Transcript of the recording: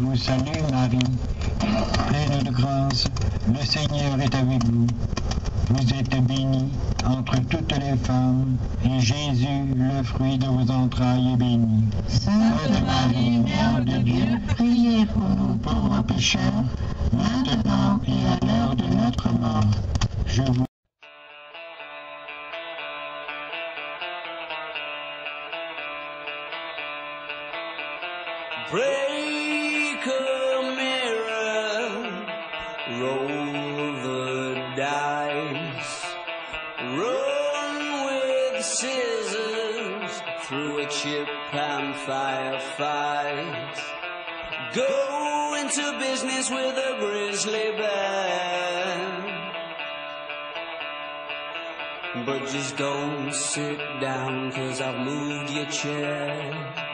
vous salue Marie, pleine de grâce, le Seigneur est avec vous. Vous êtes bénie entre toutes les femmes, et Jésus, le fruit de vos entrailles, est béni. Sainte Marie, Mère de Dieu, priez pour nous pauvres pécheurs, maintenant et à l'heure de notre mort. Je vous Break a mirror, roll the dice, run with scissors through a chip and firefight, go into business with a grizzly bear, but just don't sit down 'cause I've moved your chair.